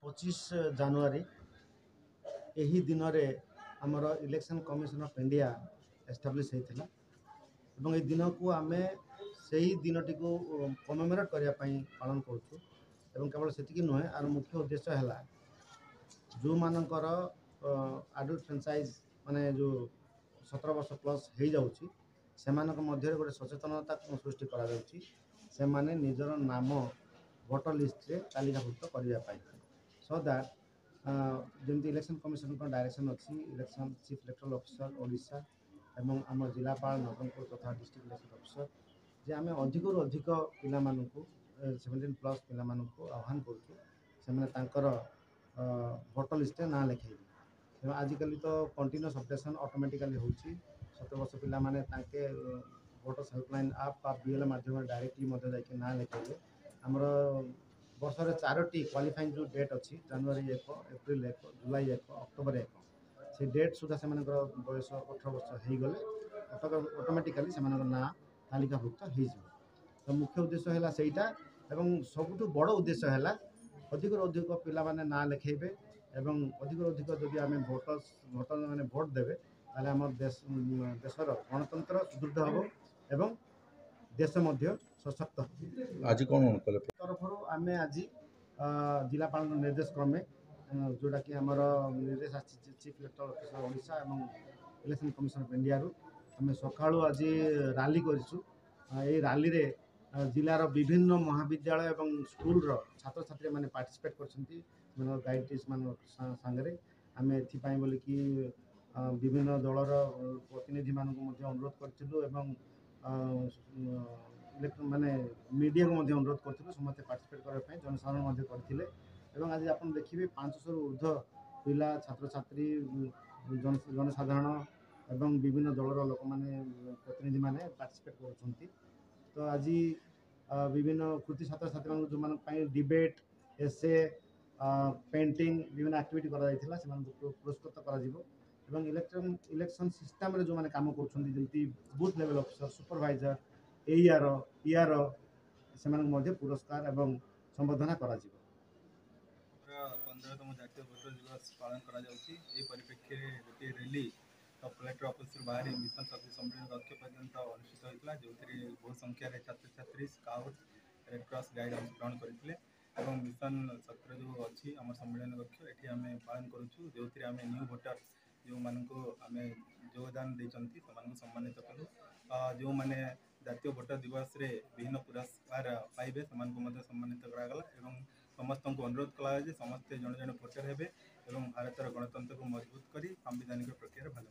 25 ଜାନୁଆରୀ ଏହି ଦିନରେ ଆମର ଇଲେକ୍शन କମିଶନ ଅଫ୍ इंडिया एस्टाब्लिश होता ଏବଂ ଏହି ଦିନକୁ ଆମେ ସେହି ଦିନଟିକୁ କମେମୋରେଟ୍ କରିବା ପାଇଁ ପାଳନ କରୁଛୁ ଏବଂ କେବଳ ସେତିକି ନୁହେଁ ଆର ମୁଖ୍ୟ ଉଦ୍ଦେଶ୍ୟ ହେଲା ଯେଉଁମାନଙ୍କର ଆଡଲ୍ଟ ଫ୍ରାଞ୍ଚାଇଜ୍ ମାନେ ଯେଉଁ 17 ବର୍ଷ ପ୍ଲସ୍ ହେଇଯାଉଛି ସେମାନଙ୍କ ମଧ୍ୟରେ ଗୋଟେ ସଚେତନତା ସୃଷ୍ଟି କରାଯାଉଛି ସେମାନେ ନିଜର ନାମ ଭୋଟର ଲିଷ୍ଟରେ ତାଲିକାଭୁକ୍ତ କରିବା ପାଇଁ ସୋ ଦ୍ୟାଟ୍ ଯେମିତି ଇଲେକ୍शन କମିଶନଙ୍କ ଡାଇରେକ୍ସନ୍ ଅଛି ଇଲେକ୍शन ଚିଫ୍ ଇଲେକ୍ଟୋରାଲ୍ ଅଫିସର ଓଡ଼ିଶା ଏବଂ ଆମ ଜିଲ୍ଲାପାଳ ନବରଙ୍ଗପୁର ତଥା ଡିଷ୍ଟ୍ରିକ୍ଟ ଇଲେକ୍ସନ୍ ଅଫିସର ଯେ ଆମେ ଅଧିକରୁ ଅଧିକ ପିଲାମାନଙ୍କୁ 17+ ପିଲାମାନଙ୍କୁ ଆହ୍ୱାନ କରୁଛୁ ସେମାନେ ତାଙ୍କର ଭୋଟର ଲିଷ୍ଟରେ ନାଁ ଲେଖାଇବେ ତେଣୁ ଆଜିକାଲି ତ କଣ୍ଟିନ୍ୟୁଅସ୍ ଅପଡେସନ୍ ଅଟୋମେଟିକାଲି ହେଉଛି 17 ବର୍ଷ ପିଲାମାନେ ତାଙ୍କେ ଭୋଟର୍ସ ହେଲ୍ପଲାଇନ୍ ଆପ୍ ବା BL ମାଧ୍ୟମରେ ଡାଇରେକ୍ଟଲି ମଧ୍ୟ ଯାଇକି ନାଁ ଲେଖାଇବେ ଆମର ବର୍ଷରେ 4ଟି କ୍ୱାଲିଫାଇଂ ଯେଉଁ ଡେଟ୍ ଅଛି ଜାନୁଆରୀ 1 ଏପ୍ରିଲ 1 ଜୁଲାଇ 1 ଅକ୍ଟୋବର 1 ସେ ଡେଟ୍ ସୁଦ୍ଧା ସେମାନଙ୍କର ବୟସ 18 ବର୍ଷ ହେଇଗଲେ ଅଟୋମେଟିକାଲି ସେମାନଙ୍କର ନାଁ ତାଲିକାଭୁକ୍ତ ହେଇଯିବ ତ ମୁଖ୍ୟ ଉଦ୍ଦେଶ୍ୟ ହେଲା ସେଇଟା ଏବଂ ସବୁଠୁ ବଡ଼ ଉଦ୍ଦେଶ୍ୟ ହେଲା ଅଧିକରୁ ଅଧିକ ପିଲାମାନେ ନାଁ ଲେଖାଇବେ ଏବଂ ଅଧିକରୁ ଅଧିକ ଯଦି ଆମେ ଭୋଟର ମାନେ ଭୋଟ ଦେବେ ତାହେଲେ ଆମ ଦେଶର ଗଣତନ୍ତ୍ର ସୁଦୃଢ଼ ହେବ ଏବଂ देश मध्य सशक्त आज कौन कले तरफ आमे आज जिलापाल निर्देश क्रमे जोटा कि आमर निर्देश चीफ इलेक्टोरल ऑफिसर ओडिशा और इलेक्शन कमिशन ऑफ इंडिया आम सका आज रैली रैली रे जिलार विभिन्न महाविद्यालय और स्कूल छात्र छात्री मैंने पार्टिसिपेट कर गाइड्स मान सांगे आम एपाई बोलिकी विभिन्न दलर प्रतिनिधि मान अनुरोध करूँ माने मीडिया को अनुरोध करूँ समस्त पार्टिसिपेट करने जनसाधारण करते आज आप देखिए 500 ऊर्ध्व पिला छात्र छात्री जनसाधारण एवं विभिन्न दलर लोक मैंने प्रतिनिधि मैंने पार्टिसिपेट कर तो आज विभिन्न कृति छात्र छात्री जो डिबेट एसे पेंटिंग विभिन्न एक्टिविटी पुरस्कृत कर इलेक्शन सिस्टम रे जो मैंने काम करछंती booth level officer supervisor AR ER से पुरस्कार एवं संबर्धना करा जिवो 15तम जातीय भोटर दिवस पालन करा जाउची ए परिप्रेक्षी रे गोटे रैली सब कलेक्टर ऑफिस बाहर मिशन शक्ति सम्मेलन कक्ष पर्यंत अनुष्ठित होता जो बहुत संख्यार छात्र छात्री स्काउट रेड क्रॉस गाइड अंशग्रहण करते और मिशन सत्र जो अच्छी आम सम्मेलन कक्ष ये आम पालन करुँ जो आम न्यू भोटर जो मानक आम योगदान देती सम्मानित कलु जो मैंने जातीय भोटर दिवस रे विभिन्न पुरस्कार पाइबे सम्मानित करागला एवं समस्त को अनुरोध कला समस्ते जड़े जड़े भोटर हेबे एवं भारतर गणतंत्र को मजबूत करी संवैधानिक प्रक्रिया भाग